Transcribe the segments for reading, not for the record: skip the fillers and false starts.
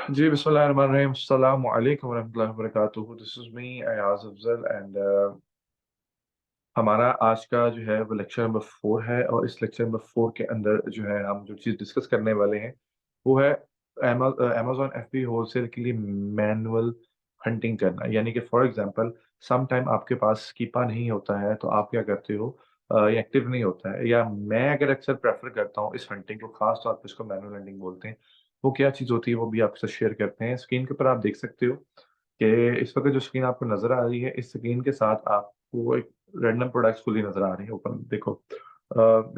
जी, बिस्मिल्लाहिर्रहमानिर्रहीम। अस्सलामु अलैकुम वरहमतुल्लाहि वबरकातुहू। This is me Ayaz Afzal and हमारा आज का जो है वो लेक्चर नंबर 4 है और इस लेक्चर नंबर 4 के अंदर जो है हम जो चीज़ डिस्कस करने वाले हैं वो है अमेज़न एफबी होलसेल के लिए मैनुअल हंटिंग करना। यानी कि फॉर एग्ज़ाम्पल सम टाइम आपके पास स्कीपा नहीं होता है तो आप क्या करते हो या एक्टिव नहीं होता है या मैं अगर अक्सर प्रेफ़र करता हूँ इस हंटिंग को, ख़ास तौर पे इसको मैनुअल हंटिंग बोलते हैं। वो क्या चीज़ होती है वो भी आपके साथ शेयर करते हैं। स्क्रीन के ऊपर आप देख सकते हो कि इस वक़्त जो स्क्रीन आपको नज़र आ रही है, इस स्क्रीन के साथ आपको एक रैंडम प्रोडक्ट्स खुली नज़र आ रही है ऊपर देखो।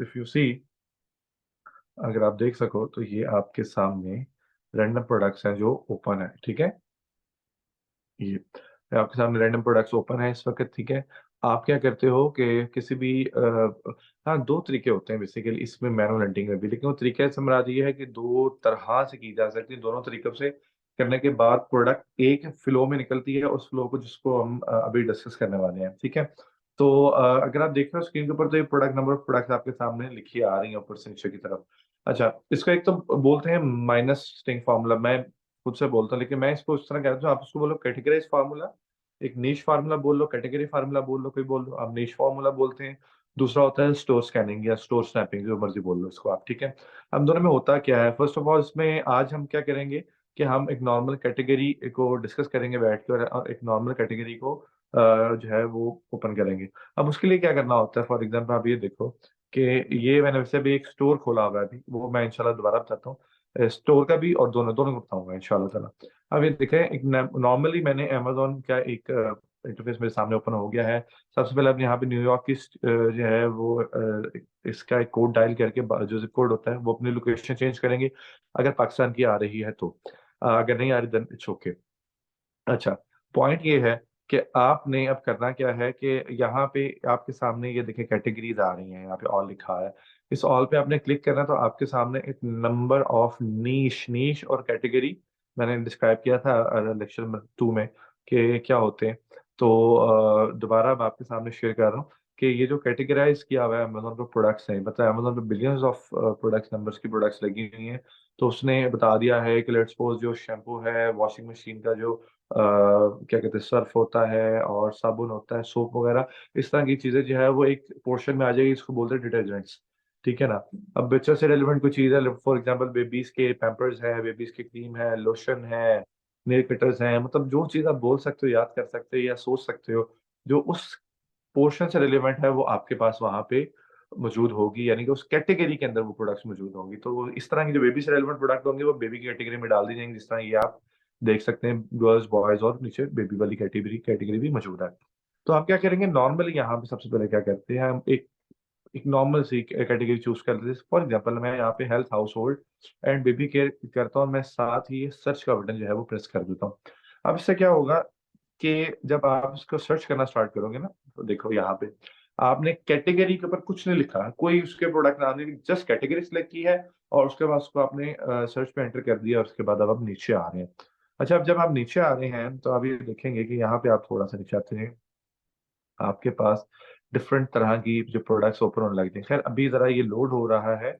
इफ यू सी, अगर आप देख सको तो ये आपके सामने रैंडम प्रोडक्ट्स हैं जो ओपन है, ठीक है? ये आपके सामने रैंडम प्रोडक्ट्स ओपन है इस वक़्त, ठीक है? आप क्या करते हो कि किसी भी हाँ, 2 तरीके होते हैं बेसिकली इसमें मैनुअल हंटिंग में भी, लेकिन वो तरीका से मुराद ये है कि 2 तरह से की जा सकती है। दोनों तरीकों से करने के बाद प्रोडक्ट एक फ्लो में निकलती है, उस फ्लो को जिसको हम अभी डिस्कस करने वाले हैं, ठीक है? तो अगर आप देख रहे हो स्क्रीन के ऊपर तो ये प्रोडक्ट नंबर ऑफ प्रोडक्ट्स आपके सामने लिखी आ रही है ऊपर से नीचे की तरफ। अच्छा, इसका एक तो बोलते हैं माइनस स्टिंग फ़ॉर्मूला, मैं खुद से बोलता हूँ, लेकिन मैं इसको इस तरह कहता हूँ, आप उसको बोलो कैटेगराइज़ फ़ॉर्मूला, एक नीश फ़ॉर्मूला बोल लो, कैटेगरी फ़ॉर्मूला बोल लो, कोई बोल लो, आप नीश फ़ॉर्मूला बोलते हैं। दूसरा होता है स्टोर स्कैनिंग या स्टोर स्नैपिंग, जो मर्ज़ी बोल लो इसको आप, ठीक है? अब दोनों में होता क्या है? फ़र्स्ट ऑफ ऑल इसमें आज हम क्या करेंगे कि हम एक नॉर्मल कैटेगरी को डिस्कस करेंगे बैठ के और एक नॉर्मल कैटेगरी को जो है वो ओपन करेंगे। अब उसके लिए क्या करना होता है, फॉर एग्ज़ाम्पल आप ये देखो कि ये मैंने वैसे अभी एक स्टोर खोला हुआ है अभी, वो मैं इंशाल्लाह दोबारा बताता हूँ। स्टोर का भी और दोनों दोनों को बताऊँगा इंशाल्लाह ताला। अब ये देखें, एक न नॉर्मली मैंने अमेज़न का एक इंटरफ़ेस मेरे सामने ओपन हो गया है। सबसे पहले आपने यहाँ पे न्यूयॉर्क की जो है वो इसका एक कोड डायल करके जो ज़िप कोड होता है वो अपनी लोकेशन चेंज करेंगे, अगर पाकिस्तान की आ रही है तो। अगर नहीं आ रही देन इट्स ओके। अच्छा, पॉइंट ये है कि आपने अब करना क्या है कि यहाँ पे आपके सामने ये देखिए कैटेगरीज़ आ रही हैं, यहाँ पे ऑल लिखा है। इस ऑल पे आपने क्लिक करना है तो आपके सामने एक नंबर ऑफ नीश और कैटेगरी मैंने डिस्क्राइब किया था लेक्चर नंबर 2 में कि क्या होते हैं। तो दोबारा मैं आपके सामने शेयर कर रहा हूँ कि ये जो कैटेगराइज़ किया हुआ है अमेज़न पे प्रोडक्ट्स हैं, मतलब अमेज़न पे बिलियंस ऑफ प्रोडक्ट्स नंबर्स की प्रोडक्ट्स लगी हुई हैं। तो उसने बता दिया है कि लेट्स सपोज़ जो शैम्पू है, वॉशिंग मशीन का जो क्या कहते हैं सर्फ़ होता है और साबुन होता है, सोप वग़ैरह, इस तरह की चीज़ें जो है वो एक पोर्शन में आ जाएगी, इसको बोलते हैं डिटर्जेंट्स, ठीक है ना? अब बच्चों से रिलेवेंट कोई चीज़ है, फॉर एग्ज़ाम्पल बेबीज़ के पैम्पर्स है, बेबीज़ की क्रीम है, लोशन है, नेल कटर्स हैं, मतलब जो चीज़ आप बोल सकते हो, याद कर सकते हो या सोच सकते हो, जो उस पोर्शन से रिलेवेंट है वो आपके पास वहाँ पे मौजूद होगी, यानी कि उस कैटेगरी के अंदर वो प्रोडक्ट्स मौजूद होंगी। तो इस तरह की जो बेबी से रिलेवेंट प्रोडक्ट होंगे वो बेबी की कैटेगरी में डाल दी जाएँगी, जिस तरह ये आप देख सकते हैं गर्ल्स, बॉयज़ और नीचे बेबी वाली कैटेगरी कैटेगरी भी मौजूद है। तो आप क्या करेंगे नॉर्मली यहाँ पे सबसे पहले क्या करते हैं, हम एक एक नॉर्मल सी कैटेगरी चूज़ कर लेते हैं। फॉर एग्ज़ाम्पल मैं यहाँ पे health, household and baby care करता हूँ, मैं साथ ही सर्च का बटन जो है वो प्रेस कर देता हूँ। अब इससे क्या होगा कि जब आप इसको सर्च करना स्टार्ट करोगे ना, तो देखो यहाँ पे आपने कैटेगरी के ऊपर कुछ नहीं लिखा, कोई उसके प्रोडक्ट नाम नहीं, जस्ट कैटेगरी सिलेक्ट की है और उसके बाद उसको आपने सर्च पे एंटर कर दिया और उसके बाद अब आप नीचे आ रहे हैं। अच्छा, अब जब आप नीचे आ रहे हैं, तो आप ये देखेंगे कि यहाँ पे आप थोड़ा-सा नीचे आते हैं, आपके पास डिफरेंट तरह की जो प्रोडक्ट्स ओपन होने लग जाएँ। खैर अभी ज़रा ये लोड हो रहा है,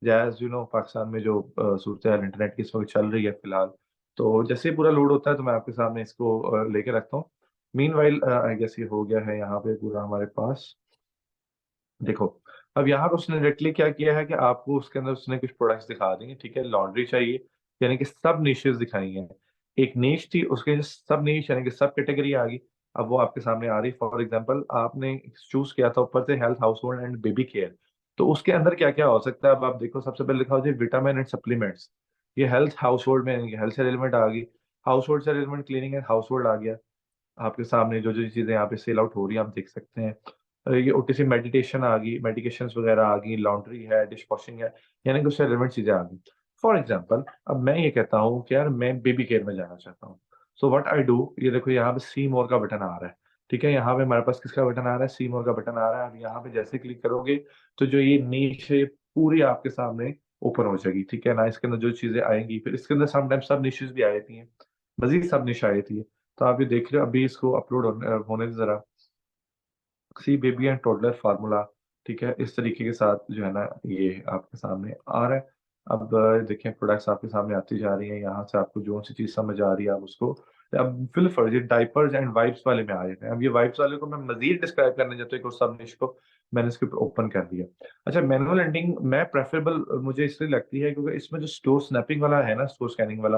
ऐज़ यू नो पाकिस्तान में जो सूरत-ए-हाल इंटरनेट की इस वक़्त चल रही है फ़िलहाल। तो जैसे ही पूरा लोड होता है तो मैं आपके सामने इसको लेके रखता हूँ। मीनव्हाइल आई गेस ये हो गया है यहाँ पे पूरा हमारे पास। देखो, अब यहाँ पे उसने डायरेक्टली क्या किया है कि आपको उसके अंदर उसने कुछ प्रोडक्ट्स दिखा दिए, ठीक है? लॉन्ड्री चाहिए, यानी कि सब निशेज़ दिखाई हैं। एक निश थी, उसके सब निश यानी कि सब कैटेगरी आ गई। अब वो आपके सामने आ रही, फॉर एग्ज़ाम्पल आपने चूज़ किया था ऊपर से health, household and baby care. तो उसके अंदर क्या-क्या हो सकता है, अब आप देखो सबसे पहले लिखा हो जी विटामिन एंड सप्लीमेंट्स। ये हेल्थ, हाउसहोल्ड में यानी कि हेल्थ से रिलेवेंट आ गई। हाउसहोल्ड से रिलेवेंट क्लीनिंग एंड हाउसहोल्ड आ गया। आपके सामने जो-जो चीज़ें यहाँ पे सेल आउट हो रही हैं, आप देख सकते हैं। ये ओटीसी मेडिटेशन आ गई, मेडिकेशंस वगैरह आ गई, लॉन्ड्री है, डिश वॉशिंग है, यानी कि उससे रिलेवेंट चीज़ें आ गई। फॉर एग्ज़ाम्पल अब मैं ये कहता हूँ कि यार मैं बेबी केयर में जाना चाहता हूँ। सो व्हाट आई डू, ये देखो यहाँ पे सी मोर का बटन आ रहा है, ठीक है? यहाँ पे हमारे पास किसका बटन आ रहा है? सी मोर का बटन आ रहा है। अब यहाँ पे जैसे क्लिक करोगे, तो जो ये नीश है, ये पूरी आपके सामने ओपन हो जाएगी, ठीक है ना? इसके अंदर जो चीज़ें आएँगी, फिर इसके अंदर समटाइम्स सब निशेज़ भी आ जाती हैं, मज़ीद सब निश आ जाती है। तो आप ये देख रहे हो, अभी इसको अपलोड होने दो ज़रा। सी बेबी एंड टोडलर फार्मूला, ठीक है? इस तरीके के साथ जो है ना ये आपके सामने आ रहा है। अब देखिए प्रोडक्ट्स आपके सामने आती जा रही हैं, यहाँ से आपको जो सी चीज़ समझ आ रही है आप उसको, अब फिल ये डायपर्स एंड वाइप्स वाले में आ जाते हैं। अब ये वाइप्स वाले को मैं मज़ीद डिस्क्राइब करने जाता हूँ एक और सब निश को, मैंने इसके ऊपर ओपन कर दिया। अच्छा, मैनुअल एंडिंग मैं प्रेफरेबल मुझे इसलिए लगती है क्योंकि इसमें जो स्टोर स्नैपिंग वाला है ना, स्टोर स्कैनिंग वाला,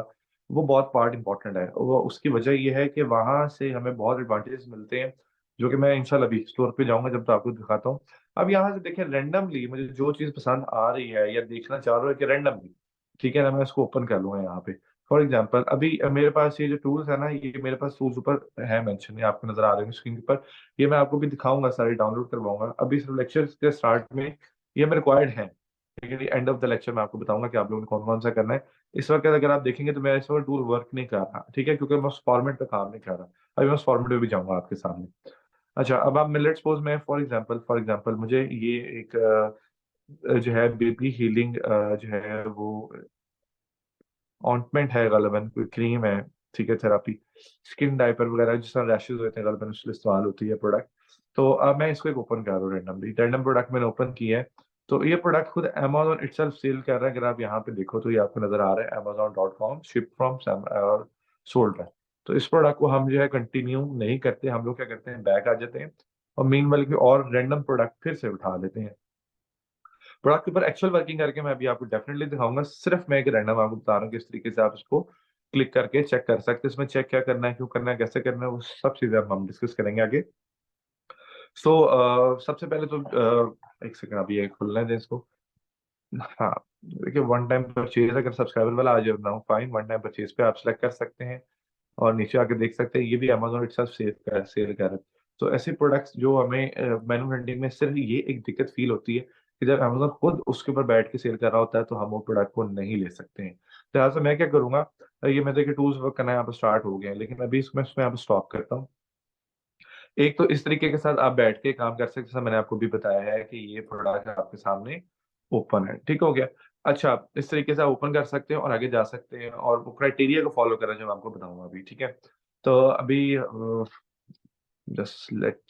वो बहुत पार्ट इम्पोर्टेंट है। वो उसकी वजह ये है कि वहाँ से हमें बहुत एडवांटेजेस मिलते हैं, जो कि मैं इंशाल्लाह अभी स्टोर पे जाऊँगा जब तो आपको दिखाता हूँ। अब यहाँ से देखिए रैंडमली मुझे जो चीज़ पसंद आ रही है या देखना चाह रहा हूँ कि रैंडमली, ठीक है ना, मैं इसको ओपन कर लूँगा यहाँ पे। फॉर एग्ज़ाम्पल अभी मेरे पास ये जो टूल्स है ना, ये मेरे पास टूल्स ऊपर है मेंशन, ये आपको नज़र आ रहे हैं स्क्रीन के ऊपर। ये मैं आपको भी दिखाऊँगा, सारे डाउनलोड करवाऊँगा। अभी सिर्फ लेक्चर के स्टार्ट में ये हमें रिक्वायर्ड हैं। लेकिन एंड ऑफ द लेक्चर मैं आपको बताऊँगा कि आप लोगों ने कौन-कौन सा करना है। इस वक़्त अगर आप देखेंगे तो मेरा इस वक़्त टूल वर्क नहीं कर रहा, ठीक है? क्योंकि मैं उस फॉर्मेट पे काम नहीं कर रहा। अभी मैं उस फॉर्मेट पे भी जाऊँगा आपके सामने। अच्छा, अब आप लेट्स सपोज़ मैं फॉर एग्ज़ाम्पल मुझे ये एक जो है बेबी हीलिंग जो है वो ऑइंटमेंट है ग़ालिबन, कोई क्रीम है, ठीक है, थेरेपी, स्किन डायपर वगैरह जिस तरह रैशेज़ होते हैं ग़ालिबन उसके लिए इस्तेमाल होती है प्रोडक्ट। तो अब मैं इसको एक ओपन कर रहा हूँ रैंडमली, रैंडम प्रोडक्ट मैंने ओपन किया है। तो ये प्रोडक्ट खुद अमेज़न इटसेल्फ सेल कर रहा है, अगर आप यहाँ पे देखो तो ये आपको नज़र आ रहा है amazon.com शिप फ्रॉम सोल्ड है। तो इस प्रोडक्ट को हम जो है कंटिन्यू नहीं करते, हम लोग क्या करते हैं बैक आ जाते हैं और मीनवाइल कोई और रैंडम प्रोडक्ट फिर से उठा लेते हैं। प्रोडक्ट के ऊपर एक्चुअल वर्किंग करके मैं अभी आपको डेफिनिटली दिखाऊँगा। सिर्फ मैं एक रैंडम आपको बता रहा हूँ किस तरीके से आप इसको क्लिक करके चेक कर सकते हैं। इसमें चेक क्या करना है, क्यों करना है, कैसे करना है, वो सब चीज़ें अब हम डिस्कस करेंगे आगे। सो सबसे पहले तो एक सेकंड अभी ये खुलने दें इसको। हाँ, देखिए वन टाइम परचेज़ अगर सब्सक्राइबर वाला आ जाए ना फाइन, वन टाइम परचेज़ पे आप सिलेक्ट कर सकते हैं और नीचे आके देख सकते हैं ये भी अमेज़न इटसेल्फ सेल कर रहा है। तो ऐसे प्रोडक्ट्स जो हमें मैनुअल हैंडलिंग में सिर्फ ये एक दिक्कत फ़ील होती है कि जब अमेज़न खुद उसके ऊपर बैठ के सेल कर रहा होता है तो हम वो प्रोडक्ट को नहीं ले सकते हैं। तो लिहाज़ा मैं क्या करूँगा, ये मैं देखिए टूल्स वर्क करना यहाँ पे स्टार्ट हो गया है, लेकिन अभी इसमें यहाँ पे स्टॉप करता हूँ। एक तो इस तरीके के साथ आप बैठ के काम कर सकते हैं, जैसा मैंने आपको भी बताया है कि ये प्रोडक्ट आपके सामने ओपन है, ठीक हो गया। अच्छा, इस तरीके से आप ओपन कर सकते हैं और आगे जा सकते हैं और वो क्राइटेरिया को फ़ॉलो करना जो मैं आपको बताऊँगा अभी, ठीक है। तो अभी just let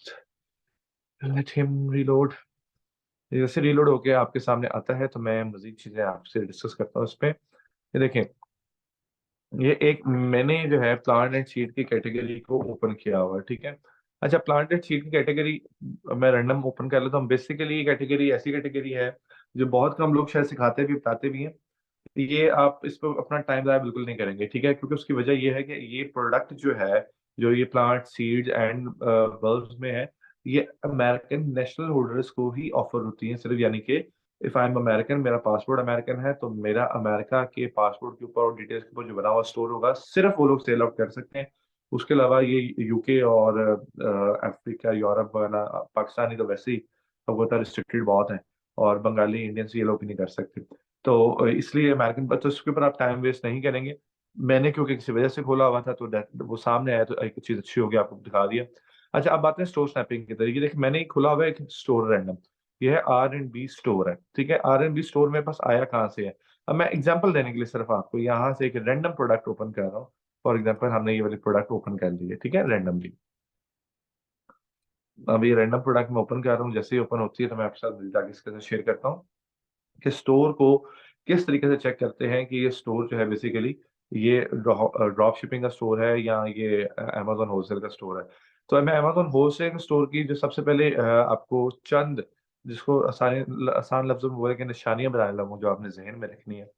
let him reload. जैसे रीलोड होके आपके सामने आता है तो मैं मज़ीद चीज़ें आपसे डिस्कस करता हूँ इसपे। ये देखें, ये एक मैंने जो है प्लांट एंड सीड की कैटेगरी को ओपन किया हुआ है, ठीक है। अच्छा, प्लांट एंड सीड की कैटेगरी मैं रैंडम ओपन कर लेता हूँ। बेसिकली ये कैटेगरी ऐसी कैटेगरी है जो बहुत कम लोग शायद सिखाते भी बताते भी हैं। ये आप इस पे अपना टाइम ज़ाया बिल्कुल नहीं करेंगे, ठीक है? क्योंकि उसकी वजह ये है कि ये प्रोडक्ट जो है, जो ये प्लांट सीड्स एंड बल्ब्स में है, ये अमेरिकन नेशनल होल्डर्स को ही ऑफर होती हैं सिर्फ, यानी कि इफ आई एम अमेरिकन, मेरा पासपोर्ट अमेरिकन है, तो मेरा अमेरिका के पासपोर्ट के ऊपर और डिटेल्स के ऊपर जो बना हुआ स्टोर होगा, सिर्फ वो लोग सेल आउट कर सकते हैं। उसके अलावा ये यूके और अफ्रीका, यूरोप वाला पाकिस्तानी तो वैसे ही आपको पता है रिस्ट्रिक्टेड बहुत हैं और बंगाली, इंडियंस ये लोग भी नहीं कर सकते। तो इसलिए अमेरिकन पर तो इसके ऊपर आप टाइम वेस्ट नहीं करेंगे। मैंने क्योंकि किसी वजह से खोला हुआ था तो वो सामने आया तो एक चीज़ अच्छी होगी आपको दिखा दिया। अच्छा, अब बात है स्टोर स्नैपिंग की तरीके। देखिए मैंने खोला हुआ है एक स्टोर रैंडम, ये है आर-एंड-बी स्टोर है, ठीक है? आर-एंड-बी स्टोर मेरे पास आया कहाँ से है? अब मैं एग्ज़ाम्पल देने के लिए सिर्फ़ आपको यहाँ से एक रैंडम प्रोडक्ट ओपन कर रहा हूँ। फॉर एग्ज़ाम्पल हमने ये वाली प्रोडक्ट ओपन कर ली है, ठीक है? रैंडमली। अब ये रैंडम प्रोडक्ट मैं ओपन कर रहा हूँ, जैसे ही ओपन होती है तो मैं आपके साथ जाके इसके साथ शेयर करता हूँ कि स्टोर को किस तरीके से चेक करते हैं कि ये स्टोर जो है बेसिकली ये ड्रॉप शिपिंग का स्टोर है या ये अमेज़न होलसेल का स्टोर है। तो मैं अमेज़न होलसेल स्टोर की जो सबसे पहले आपको चंद जिसको आसान लफ्ज़ों में बोले कि निशानियाँ बताने लगूँ जो आपने ज़हन में रखनी है।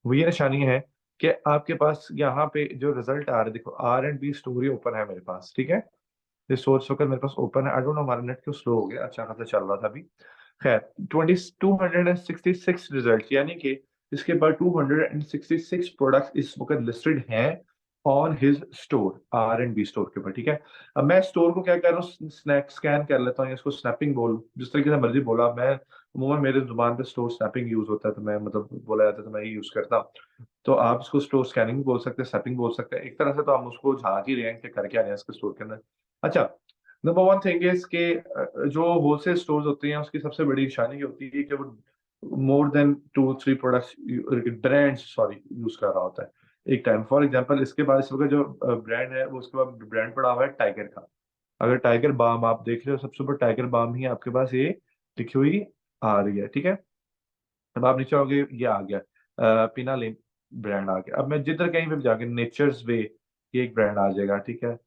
वो ये निशानी है कि आपके पास यहाँ पे जो रिज़ल्ट आ रहे हैं, देखो आर-एंड-बी स्टोर ही ओपन है मेरे पास, ठीक है? ये सोर्स होकर मेरे पास ओपन है। आई डोंट नो हमारा नेट क्यों स्लो हो गया, अच्छा खासा चल रहा था अभी। खैर 20 266 रिजल्ट, यानी कि इसके बाद 266 प्रोडक्ट्स इस वक़्त लिस्टेड हैं on his store, are-and-B store के ऊपर, ठीक है? अब मैं स्टोर को क्या कर रहा हूँ, स्कैन कर लेता हूँ या इसको स्नैपिंग बोल जिस तरीके से मर्ज़ी बोला, मैं अमूमन मेरे ज़ुबान पे स्टोर स्नैपिंग यूज़ होता है तो मैं मतलब बोला जाता है तो मैं ये यूज़ करता हूँ। तो आप इसको स्टोर स्कैनिंग भी बोल सकते हैं, स्नैपिंग बोल सकते हैं। एक तरह से तो हम उसको झाँक ही रहे हैं कि कर क्या रहे हैं इसके स्टोर के अंदर। अच्छा, नंबर 1 थिंग इज़ कि जो होलसेल स्टोर्स होते हैं उसकी सबसे बड़ी निशानी ये होती है कि वो more than 2-3 products brands sorry use कर रहा होता है एक टाइम। फॉर एग्ज़ाम्पल इसके बाद इस वक़्त जो ब्रांड है वो उसके बाद ब्रांड पड़ा हुआ है टाइगर का। अगर टाइगर बाम आप देख रहे हो सबसे ऊपर टाइगर बाम ही आपके पास ये लिखी हुई आ रही है, ठीक है? अब आप नीचे आओगे ये आ गया। पिनालिन ब्रांड आ गया। अब मैं जिधर कहीं पे भी जाके नेचर्स वे ये एक ब्रांड आ जाएगा, ठीक है।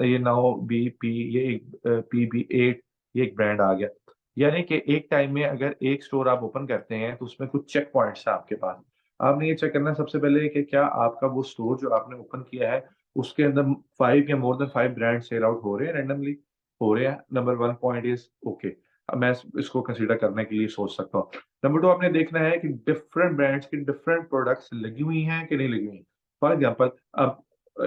ये नाउ बीपी ये एक पीबी8 ये एक ब्रांड आ गया। यानी कि एक टाइम में अगर एक स्टोर आप ओपन करते हैं तो उसमें कुछ चेक पॉइंट्स है आपके पास। आपने ये चेक करना है सबसे पहले कि क्या आपका वो स्टोर जो आपने ओपन किया है उसके अंदर 5 या more than 5 brand sell out हो रहे हैं रैंडमली, हो रहे हैं। Number 1 point is okay. अब मैं इसको कंसीडर करने के लिए सोच सकता हूँ। नंबर 2 आपने देखना है कि डिफरेंट ब्रांड्स की डिफरेंट प्रोडक्ट्स लगी हुई हैं कि नहीं लगी हुई। फॉर एग्जांपल अब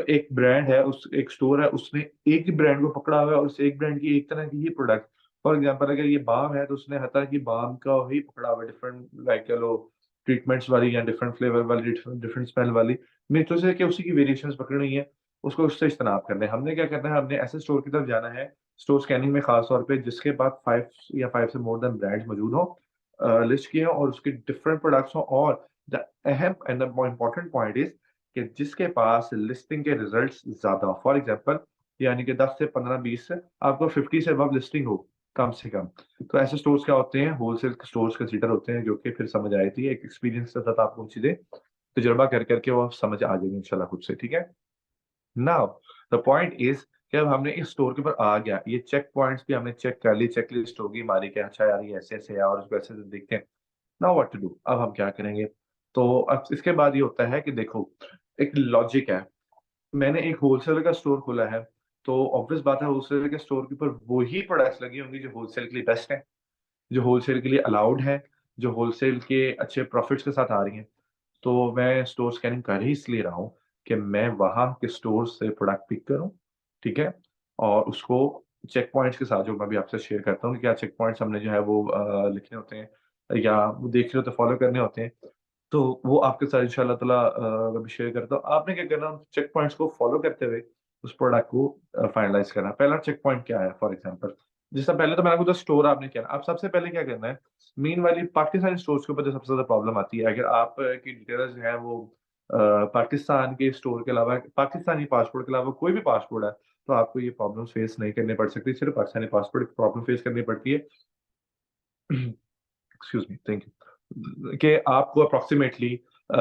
एक ब्रांड है उस एक स्टोर है उसने एक ही ब्रांड को पकड़ा हुआ है और उस एक ब्रांड की एक तरह की ही प्रोडक्ट। फॉर एग्जांपल अगर ये बाम है तो उसने हर तरह की बाम का ही पकड़ा हुआ है, डिफरेंट लाइक कह लो ट्रीटमेंट्स वाली या डिफरेंट फ्लेवर वाली, डिफरेंट स्मेल वाली। मेरे तो से कि उसी की वेरिएशंस पकड़नी है, उसको उससे इज्तनाब करना है। हमने क्या करना है, हमने ऐसे स्टोर की तरफ जाना है, स्टोर स्कैनिंग में खास तौर पे जिसके पास 5 या 5 से मोर देन ब्रांड्स मौजूद हों, लिस्ट किए हों और उसके डिफरेंट प्रोडक्ट्स हों और द अहम and the more important point is कि जिसके पास लिस्टिंग के रिजल्ट्स ज़्यादा हो। फॉर एग्जांपल यानी कि 10 से 15-20 से आपको 50 से अबव लिस्टिंग हो, कम से कम। तो ऐसे स्टोर्स क्या होते हैं, होलसेल स्टोर्स कंसीडर होते हैं, जो कि फिर समझ आई थी एक एक्सपीरियंस के साथ आपको चीज़ें तजुर्बा कर के वो समझ आ जाएगी इंशाल्लाह खुद से, ठीक है? नाउ द पॉइंट इज़ कि अब हमने इस स्टोर के ऊपर आ गया, ये चेक पॉइंट्स भी हमने चेक कर ली, चेकलिस्ट होगी हमारी कि अच्छा यार ये ऐसे-ऐसे है और इसको ऐसे-ऐसे देखते हैं। Now what to do? अब हम क्या करेंगे? तो अब इसके बाद ये होता है कि देखो, एक लॉजिक है। मैंने एक होलसेलर का स्टोर खोला है, तो ऑब्वियस बात है होलसेलर के स्टोर के ऊपर वो ही प्रोडक्ट्स लगी होंगी जो होलसेल के लिए बेस्ट हैं, जो होलसेल के लिए अलाउड हैं, जो होलसेल के अच्छे प्रॉफिट्स के साथ आ रही हैं। तो मैं स्टोर स्कैनिंग कर ही इसलिए रहा हूँ कि मैं वहाँ के स्टोर से प्रोडक्ट पिक करूँ, ठीक है? और उसको चेक पॉइंट्स के साथ जो मैं अभी आपसे शेयर करता हूँ कि क्या चेक पॉइंट्स हमने जो है वो लिखने होते हैं या वो देखने होते हैं, फॉलो करने होते हैं। तो वो आपके साथ इंशाअल्लाह ताला मैं भी शेयर करता हूँ। आपने क्या करना है, चेक पॉइंट्स को फॉलो करते हुए उस प्रोडक्ट को फाइनलाइज़ करना है। पहला चेक पॉइंट क्या है फॉर एग्ज़ाम्पल, जिससे पहले तो मैंने आपको जो स्टोर आपने किया ना, अब सबसे पहले क्या करना है, मीनवाइल पाकिस्तानी स्टोर्स के ऊपर जो सबसे ज़्यादा प्रॉब्लम आती है, अगर आप की डिटेल्स जो है वो पाकिस्तान के स्टोर के अलावा पाकिस्तानी पासपोर्ट के अलावा कोई भी पासपोर्ट है, तो आपको ये प्रॉब्लम फेस नहीं करनी पड़ सकती, सिर्फ़ पाकिस्तानी पासपोर्ट की प्रॉब्लम फेस करनी पड़ती है। Excuse me, thank you. कि आपको अप्रॉक्सिमेटली अ,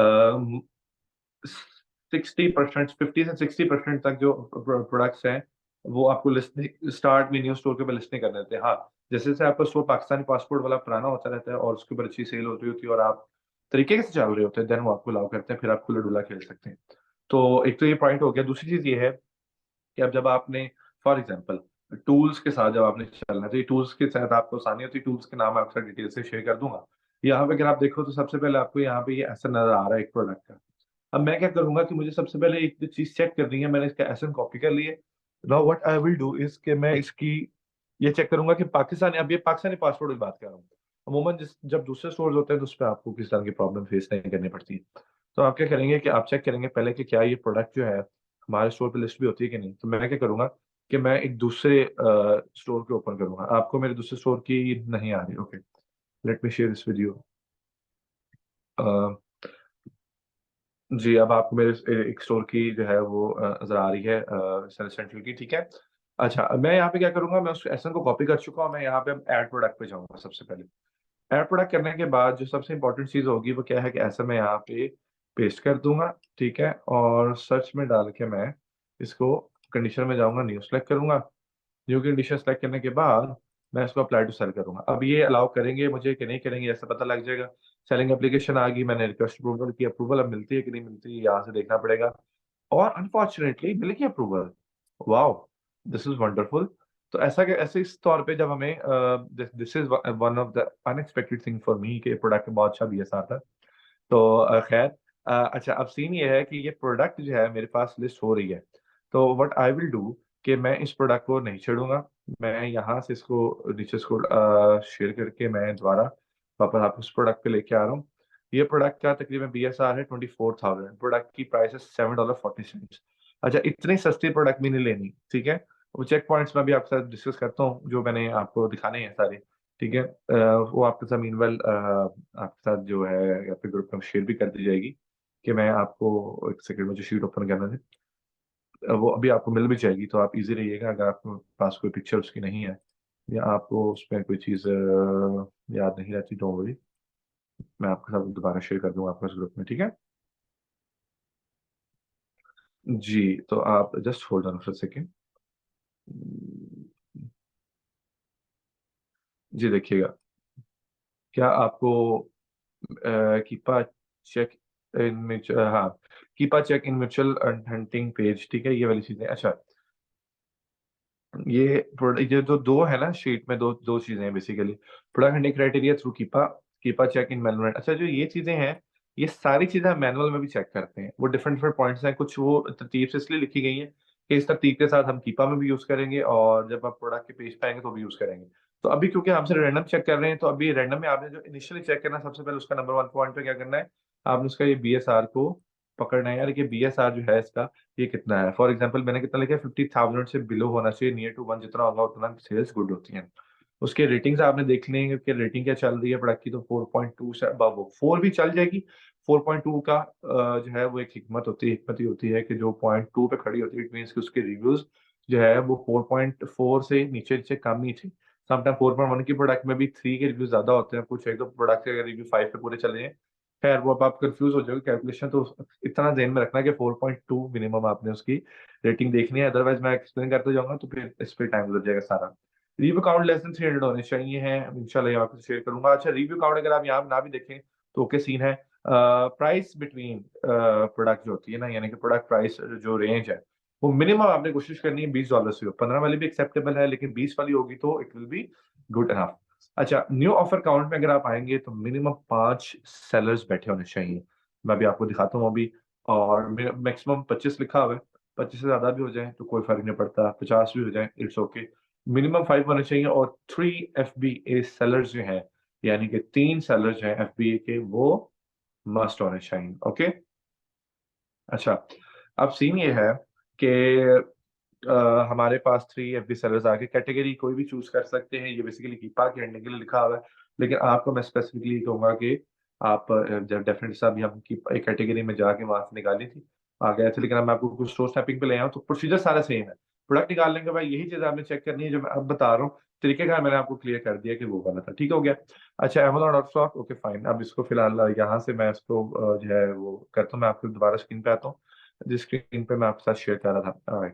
60% 50 से 60% तक जो प्रोडक्ट्स हैं, वो आपको लिस्टिंग स्टार्ट में न्यू स्टोर के ऊपर लिस्टिंग करने होते हैं। हाँ, जैसे-जैसे आपका स्टोर पाकिस्तानी पासपोर्ट वाला पुराना होता रहता है और उसके ऊपर अच्छी सेल हो रही होती है और आप तरीके से चल रहे होते हैं, देन वो आपको अलाउ करते हैं, फिर आप खुला-डुला खेल सकते हैं। तो एक तो ये पॉइंट हो गया, दूसरी चीज़ ये है कि अब जब आपने फॉर एग्ज़ाम्पल टूल्स के साथ जब आपने चलना है, तो ये टूल्स के साथ आपको आसानी होती है, टूल्स के नाम मैं आपके साथ डिटेल से शेयर कर दूँगा। यहाँ पे अगर आप देखो तो सबसे पहले आपको यहाँ पे ये ऐसा नज़र आ रहा है एक प्रोडक्ट का। अब मैं क्या करूँगा कि मुझे सबसे पहले एक जो चीज़ चेक करनी है, मैंने इसका एसएन कॉपी कर ली है। Now what I will do is कि मैं इसकी ये चेक करूँगा कि पाकिस्तानी अब ये पाकिस्तानी पासपोर्ट की बात कर रहा हूँ। अमूमन जब दूसरे स्टोर्स होते हैं तो उसपे आपको किसी तरह की प्रॉब्लम फेस नहीं करनी पड़ती है। तो आप क्या करेंगे कि आप चेक करेंगे पहले कि क्या ये प्रोडक्ट जो है हमारे स्टोर पे लिस्ट भी होती है कि नहीं। तो मैं क्या करूँगा कि मैं एक दूसरे स्टोर को ओपन करूँगा। आपको मेरे दूसरे स्टोर की नहीं आ रही, okay. Let me share this with you. अ जी, अब आपको मेरे एक स्टोर की जो है वो नज़र आ रही है सन सेंट्रल की, ठीक है? अच्छा, अब मैं यहाँ पे क्या करूँगा, मैं उस एसएन को कॉपी कर चुका हूँ, मैं यहाँ पे अब ऐड प्रोडक्ट पे जाऊँगा सबसे पहले। ऐड प्रोडक्ट करने के बाद जो सबसे इम्पोर्टेंट चीज़ होगी वो क्या है कि ऐसा मैं यहाँ पे पेस्ट कर दूँगा, ठीक है? और सर्च में डाल के मैं इसको कंडीशन में जाऊँगा, न्यू सेलेक्ट करूँगा। न्यू कंडीशन सेलेक्ट करने के बाद मैं इसको अप्लाई टू सेल करूँगा। अब ये अलाउ करेंगे मुझे कि नहीं करेंगे ऐसा पता लग जाएगा। सेलिंग एप्लीकेशन आ गई, मैंने रिक्वेस्ट अप्रूवल की, अप्रूवल अब मिलती है कि नहीं मिलती यहाँ से देखना पड़ेगा। और अनफॉर्चुनेटली मिल गई approval. Wow! This is wonderful. तो ऐसे इस तौर पे जब हमें this is one of the unexpected thing for me कि प्रोडक्ट बहुत अच्छा बीएसआर था। तो खैर अच्छा अब सीन ये है कि ये प्रोडक्ट जो है मेरे पास लिस्ट हो रही है। तो व्हाट आई विल डू कि मैं इस प्रोडक्ट को नहीं छोड़ूँगा। मैं यहाँ से इसको नीचे स्क्रॉल शेयर करके मैं दोबारा वापस आपको इस प्रोडक्ट पे लेके आ रहा हूँ। ये प्रोडक्ट का तकरीबन बीएसआर है 24,000 प्रोडक्ट की प्राइस है $7.40। अच्छा इतनी सस्ती प्रोडक्ट भी नहीं लेनी, ठीक है? वो चेक पॉइंट्स मैं भी आपके साथ डिस्कस करता हूँ, जो मैंने आपको दिखाने हैं सारे, ठीक है? वो आपके साथ मीनवेल आपके साथ जो है या फिर ग्रुप में शेयर भी कर दी जाएगी कि मैं आपको एक सेकंड मुझे शीट ओपन करने दें। वो अभी आपको मिल भी जाएगी तो आप ईज़ी रहिएगा अगर आपके पास कोई पिक्चर उसकी नहीं है या आपको उसमें कोई चीज़ याद नहीं रहती, डोंट वरी। मैं आपके साथ दोबारा शेयर कर दूंगा आपको इस ग्रुप में, ठीक है। जी, तो आप just hold on for a second. जी देखिएगा, क्या आपको कीपा चेक इन म्यूचुअल, हाँ, Keepa check in mutual hunting page, ठीक है, ये वाली चीजें। अच्छा, ये जो दो है ना शीट में, दो दो चीजें हैं basically. Product hunting criteria through Keepa, Keepa check in manual. अच्छा, जो ये चीजें हैं, ये सारी चीजें हम मैनुअल में भी चेक करते हैं। वो डिफरेंट डिफरेंट पॉइंट्स हैं, कुछ वो तरतीब से इसलिए लिखी गई हैं कि इस तरतीब के साथ हम कीपा में भी यूज करेंगे, और जब आप प्रोडक्ट के पेज पे आएंगे तो भी यूज करेंगे। तो अभी क्योंकि हमसे रैंडम चेक कर रहे हैं, तो अभी रैंडम में आपने जो इनिशियली चेक करना है, सबसे पहले उसका नंबर वन पॉइंट पे क्या करना है, आपने उसका ये BSR को पकड़ना है यार, कि BSR जो है इसका, ये कितना है। फॉर एग्जाम्पल मैंने कितना लिखा है, 50,000 से बिलो होना चाहिए, नियर टू 1 जितना होगा उतना सेल्स गुड होती हैं। उसके रेटिंग्स आपने देख ली हैं कि रेटिंग क्या चल रही है प्रोडक्ट की, तो 4.2 से अबव हो, 4 भी चल जाएगी। 4.2 का जो है वो एक हिकमत ही होती है कि जो 0.2 पे खड़ी होती है, इट मीन्स कि उसके रिव्यूज जो है वो 4.4 से नीचे नीचे कम ही थे। समटाइम 4.1 की प्रोडक्ट में भी 3 के रिव्यूज ज्यादा होते हैं, कुछ एक दो प्रोडक्ट के रिव्यू 5 पे पूरे चले हैं। खैर, वो अब आप कंफ्यूज हो जाओगे कैलकुलेशन, तो इतना ध्यान में रखना कि 4.2 मिनिमम आपने उसकी रेटिंग देखनी है, अदरवाइज मैं एक्सप्लेन करते जाऊंगा तो फिर इस पे टाइम लग जाएगा सारा। रिव्यू काउंट लेस देन 300 होने चाहिए हैं, इंशाल्लाह यहाँ पे शेयर करूंगा। अच्छा, रिव्यू काउंट अगर आप यहाँ ना भी देखें तो ओके सीन है। प्राइस बिटवीन प्रोडक्ट जो होती है ना, यानी कि प्रोडक्ट प्राइस जो रेंज है, वो मिनिमम आपने कोशिश करनी है $20 से हो। 15 वाली भी एक्सेप्टेबल है, लेकिन 20 वाली होगी तो it will be good enough. अच्छा, न्यू ऑफर काउंट में अगर आप आएंगे तो मिनिमम 5 सेलर्स बैठे होने चाहिए। मैं अभी आपको दिखाता हूँ अभी। और मैक्सिमम 25 लिखा हुआ है, 25 से ज्यादा भी हो जाए तो कोई फर्क नहीं पड़ता, 50 भी हो जाए इट्स ओके। मिनिमम 5 होने चाहिए, और 3 FBA सेलर्स जो हैं, यानी कि 3 सेलर्स हैं FBA के, वो मस्ट होने चाहिए, ओके। अच्छा, अब सीन ये है कि हमारे पास 3 FB सेलर्स आके कैटेगरी कोई भी चूज कर सकते हैं, ये बेसिकली कीपा के एंडिंग के लिए लिखा हुआ है। लेकिन आपको मैं स्पेसिफिकली कहूंगा कि आप जब डेफिनेटली साहब हम की एक कैटेगरी में जाके वहां से निकाली थी, आ गए थे, लेकिन अब मैं आपको कुछ स्टोर स्नैपिंग पे ले आऊँ तो प्रोसीजर सारा सेम है। प्रोडक्ट निकालने के बाद यही चीज आपने चेक करनी है जो मैं अब बता रहा हूँ। तरीकेकार मैंने आपको क्लियर कर दिया कि वो वाला था, ठीक हो गया। अच्छा, Amazon dot stock, okay fine. अब इसको फिलहाल यहाँ से मैं इसको जो है वो करता हूँ, मैं आपको दोबारा स्क्रीन पे आता हूँ, जिस स्क्रीन पे मैं आपके साथ शेयर कर रहा था।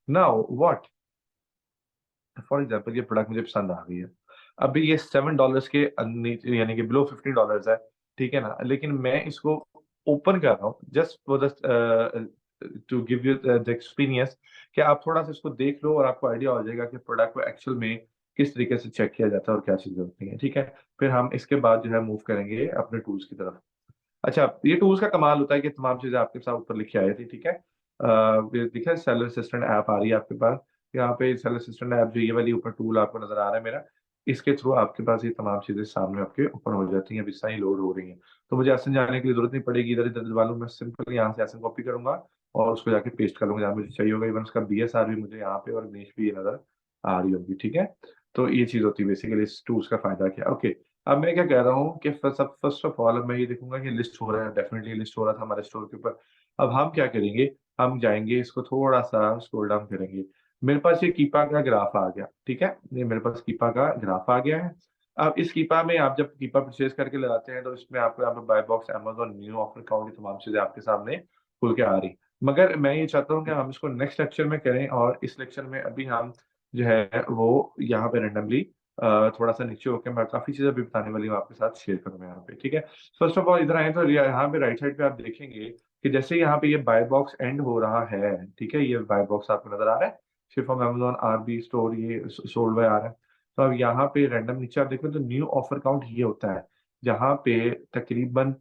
नाउ व्हाट, फॉर एग्जाम्पल ये प्रोडक्ट मुझे पसंद आ गई है। अभी ये $7 के नीचे, यानी कि बिलो $15 है, ठीक है ना, लेकिन मैं इसको ओपन कर रहा हूँ just for the two give you the experience, कि आप थोड़ा सा इसको देख लो और आपको आइडिया हो जाएगा कि प्रोडक्ट को एक्चुअल में किस तरीके से चेक किया जाता है और क्या चीजें होती हैं, ठीक है। फिर हम इसके बाद जो है मूव करेंगे अपने टूल्स की तरफ। अच्छा, ये टूल्स का कमाल होता है कि तमाम चीजें आपके साथ ऊपर लिखी आई थी, ठीक है। ये देखिए, सेलर असिस्टेंट ऐप आ रही है आपके पास। यहाँ पे सेलर असिस्टेंट ऐप जो ये वाली ऊपर टूल आपको नजर आ रहा है मेरा, इसके थ्रू आपके पास ये तमाम चीजें सामने आपके ओपन हो जाती हैं, अभी सारी लोड हो रही हैं। तो मुझे एसन जाने की जरूरत नहीं पड़ेगी, इधर इधर वालों में सिंपल यहाँ से एसन कॉपी करूंगा और उसको जाके पेस्ट कर लूंगा जहाँ मुझे चाहिए होगा। इवन उसका BSR भी मुझे यहाँ पे और इमेज भी ये नजर आ रही होगी, ठीक है। तो ये चीज होती है बेसिकली, इस टूल्स का फायदा क्या, ओके। अब मैं क्या कह रहा हूँ कि फर्स्ट ऑफ ऑल मैं ये देखूंगा कि लिस्ट हो रहा है, डेफिनेटली लिस्ट हो रहा था हमारे स्टोर के ऊपर। अब हम क्या करेंगे, हम जाएंगे इसको थोड़ा सा स्क्रॉल डाउन करेंगे। मेरे पास ये कीपा का ग्राफ आ गया, ठीक है, ये मेरे पास कीपा का ग्राफ आ गया है। अब इस कीपा में आप जब कीपा परचेज करके लगाते हैं तो इसमें आपको यहाँ पे buy box, Amazon, new offer count, तमाम चीजें आपके सामने खुल के आ रही। मगर मैं ये चाहता हूँ कि हम इसको नेक्स्ट लेक्चर में करें, और इस लेक्चर में अभी हम जो है वो यहाँ पे रेंडमली थोड़ा सा नीचे होकर मैं काफी चीजें भी बताने वाली हूँ आपके साथ शेयर करूंगा यहाँ पे, ठीक है। फर्स्ट ऑफ ऑल इधर आए तो यहाँ पे राइट साइड पे आप देखेंगे कि जैसे यहाँ पे ये बाय बॉक्स एंड हो रहा है, ठीक है, ये बाय बॉक्स आपको नजर आ रहा है, ship from Amazon RB store, ये सोल्ड बाय आ रहा है। तो अब यहाँ पे रैंडम नीचे आप देखो तो न्यू ऑफर काउंट ये होता है, जहाँ पे तकरीबन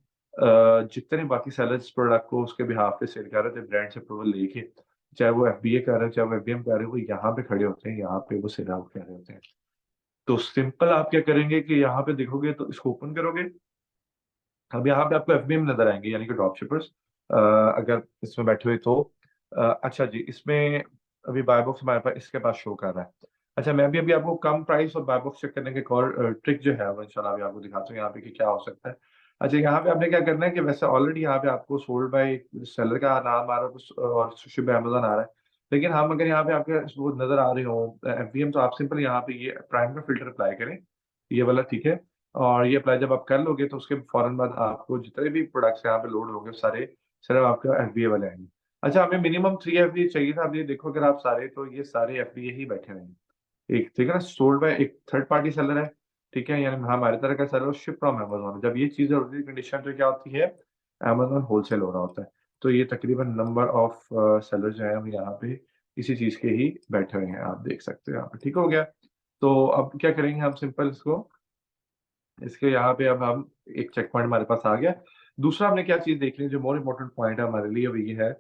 जितने बाकी सेलर्स प्रोडक्ट को उसके बिहाफ पे सेल कर रहे थे ब्रांड से अप्रूवल लेके, चाहे वो FBA कर रहे हैं चाहे वो FBM कर रहे हैं, वो यहाँ पे खड़े होते हैं, यहाँ पे वो सेल आउट कर रहे होते हैं। तो सिंपल आप क्या करेंगे कि यहाँ पे देखोगे तो इसको ओपन करोगे। अब यहाँ पे आपको FBM नजर आएंगे, यानी कि ड्रॉप शिपर्स, अगर इसमें बैठे हुए तो अच्छा जी, इसमें अभी बाय बॉक्स हमारे पास इसके पास शो कर रहा है। अच्छा, मैं भी अभी आपको कम प्राइस और बाय बॉक्स चेक करने के एक और ट्रिक जो है वो इंशाल्लाह अभी आपको दिखाता हूँ यहाँ पे कि क्या हो सकता है। अच्छा, यहाँ पे आपने क्या करना है कि वैसे ऑलरेडी यहाँ पे आपको सोल्ड बाय सेलर का नाम आ रहा है और शिप बाय Amazon आ रहा है, लेकिन हम अगर यहाँ पे आपके वो नजर आ रहे हो FBM, तो आप सिंपल यहाँ पे ये प्राइम का फिल्टर अप्लाई करें, ये वाला, ठीक है। और ये अप्लाई जब आप कर लोगे तो उसके फ़ौरन बाद आपको जितने भी प्रोडक्ट्स यहाँ पे लोड होंगे सारे सिर्फ़ आपका एफबीए वाले आएँगे। अच्छा, हमें मिनिमम 3 एफबीए चाहिए था, अब ये देखो अगर आप सारे तो ये सारे एफबीए ही बैठे हुए हैं। एक ठीक है ना, सोल्ड बाय एक थर्ड पार्टी सेलर है, ठीक है? यानी हमारी तरह का सेलर शिप फ्रॉम अमेज़न। जब ये चीज़ें होती है कंडीशन तो क्या होती है, अमेज़न होलसेल हो रहा होता है। तो ये तकरीबन नंबर ऑफ सेलर जो है हम यहाँ पे इसी चीज़ के ही बैठे हुए हैं, आप देख सकते हो यहाँ पे, ठीक हो गया? तो अब क्या करेंगे हम सिंपल इसको इसके यहाँ पे अब हम एक चेक पॉइंट हमारे पास आ गया। दूसरा हमने क्या चीज़ देखनी है जो मोर इम्पोर्टेंट पॉइंट है हमारे लिए वो ये है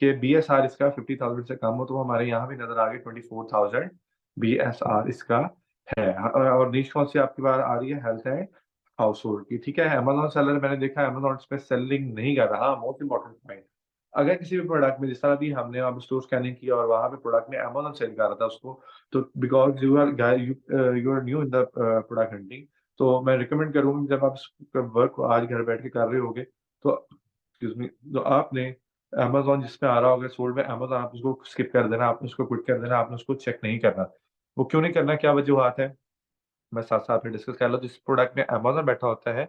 कि बीएसआर इसका 50,000 से कम हो तो हमारे यहाँ भी नज़र आ गई 24,000 बीएसआर इसका है। और नीच कौन सी आपकी बात आ रही है हेल्थ एंड हाउसहोल्ड की, ठीक है? अमेज़न सेलर मैंने देखा है अमेज़न इसमें सेलिंग नहीं कर रहा। मोस्ट इम्पोर्टेंट पॉइंट अगर किसी भी प्रोडक्ट में जिस तरह भी हमने अब स्टोर स्कैनिंग किया और वहाँ पे प्रोडक्ट में अमेज़न सेल कर रहा था उसको, तो because you are new in the product hunting तो मैं रिकमेंड करूँगा जब आप इस वर्क को आज घर बैठ के कर रहे होगे, तो एक्सक्यूज़ मी, तो आपने अमेज़न जिसमें आ रहा होगा सोल्ड बाय अमेज़न आप उसको स्किप कर देना, आपने उसको क्विट कर देना, आपने उसको चेक नहीं करना। वो क्यों नहीं करना, क्या वजूहात है? मैं साथ-साथ में डिस्कस कर लूँ, जिस प्रोडक्ट में अमेज़न बैठा होता है,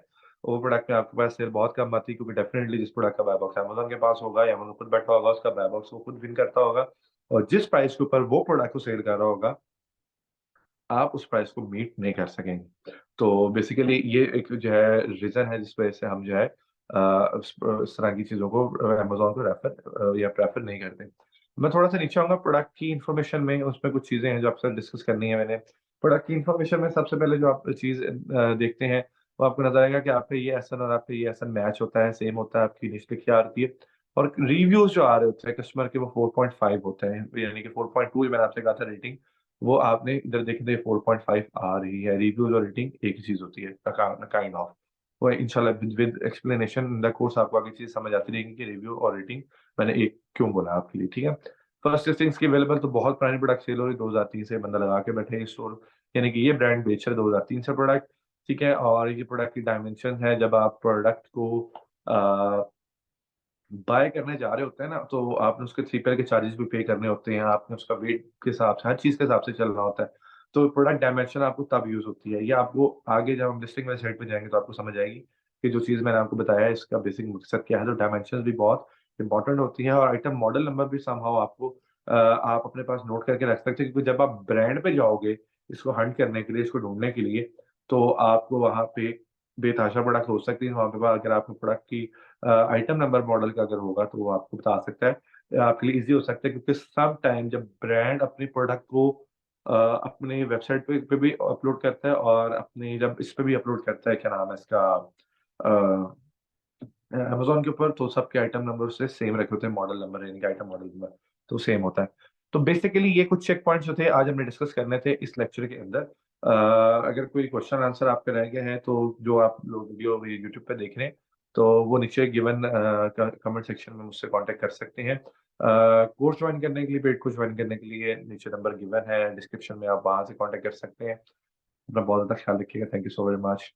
वो प्रोडक्ट में आपके पास सेल बहुत कम आती है क्योंकि डेफ़िनिटली जिस प्रोडक्ट का बाय बॉक्स अमेज़न के पास होगा या अमेज़न खुद बैठा होगा, उसका बाय बॉक्स वो खुद विन करता होगा और जिस प्राइस के ऊपर वो प्रोडक्ट को सेल कर रहा होगा आप उस प्राइस को मीट नहीं कर सकेंगे। तो बेसिकली ये एक जो है रीज़न है जिस वज़ह से हम जो है इस तरह की चीज़ों को अमेज़न को या प्रेफ़र नहीं करते। मैं थोड़ा-सा नीचे आऊँगा प्रोडक्ट की इन्फॉर्मेशन में, उसमें कुछ चीज़ें हैं जो आपसे डिस्कस करनी है मैंने। प्रोडक्ट की इन्फॉर्मेशन में सबसे पहले जो आप चीज़ देखते हैं, वो आपको नज़र आएगा कि आप पे ये एसएन और आप पे ये एसएन मैच होता है, सेम होता है, आपकी निच लिखी आ रही है और रिव्यूज़ जो आ रहे होते हैं कस्टमर के वो 4.5 होते हैं, यानी कि 4.2 ही मैंने आपसे कहा था रेटिंग वो आपने इधर देखें तो ये 4.5 आ रही है, रिव्यूज़ और रेटिंग एक ही चीज़ होती है काइंड ऑफ। वो इंशाल्लाह with explanation in the course आपको आगे चीज़ समझ आती रहेगी कि रिव्यू और रेटिंग मैंने एक क्यों बोला आपके लिए, ठीक है? फर्स्ट लिस्टिंग्स की अवेलेबल तो बहुत पुरानी प्रोडक्ट सेल हो रही है, 2003 से बंदा लगा के बैठे है स्टोर, यानी कि ये ब्रांड बेच रहा है 2003 से प्रोडक्ट, ठीक है? और ये प्रोडक्ट की डायमेंशन है जब आप प्रोडक्ट को अ बाय करने जा रहे होते हैं ना, तो आपने उसके 3PL के चार्जेज़ भी पे करने होते हैं, आपने उसका वेट के हिसाब से, हर चीज़ के हिसाब से चलना होता है। तो प्रोडक्ट डायमेंशन आपको तब यूज़ होती है। ये आपको आगे जब हम लिस्टिंग वाली साइड पे जाएँगे तो आपको समझ आएगी कि जो चीज़ मैंने आपको बताया है इसका बेसिक मकसद क्या है। तो डायमेंशंस भी बहुत इम्पोर्टेंट होती हैं और आइटम मॉडल नंबर भी समहाउ आपको आप अपने पास नोट करके रख सकते हैं क्योंकि जब आप ब्रांड पे जाओगे, इसको हंट करने के लिए, इसको ढूँढने के लिए, तो आपको वहाँ पे बेतहाशा प्रोडक्ट हो सकती है। वहाँ पे अगर आपको प्रोडक्ट की आइटम नंबर मॉडल का अगर होगा तो वो आपको बता सकता है। आपके लिए ईज़ी हो सकता है क्योंकि सम टाइम जब ब्रांड अपनी प्रोडक्ट को अपनी वेबसाइट पे भी अपलोड करता है और अपनी जब इस पे भी अपलोड करता है, क्या नाम है इसका अ अमेज़न के ऊपर तो सबके आइटम नंबर उससे सेम रखे होते हैं, मॉडल नंबर यानी कि आइटम मॉडल नंबर, तो सेम होता है। तो बेसिकली ये कुछ चेक पॉइंट्स जो थे आज हमने डिस्कस करने थे इस लेक्चर के अंदर। अगर कोई क्वेश्चन आंसर आपके रह गए हैं तो जो आप लोग वीडियो यूट्यूब पे देख रहे हैं, तो वो नीचे गिवन क कमेंट सेक्शन में मुझसे कॉन्टैक्ट कर सकते हैं। कोर्स जॉइन करने के लिए, पेड कोर्स जॉइन करने के लिए नीचे नंबर गिवन है डिस्क्रिप्शन में आप वहाँ से कॉन्टैक्ट कर सकते हैं। अपना बहुत ज़्यादा ख्याल रखिएगा। Thank you so very much.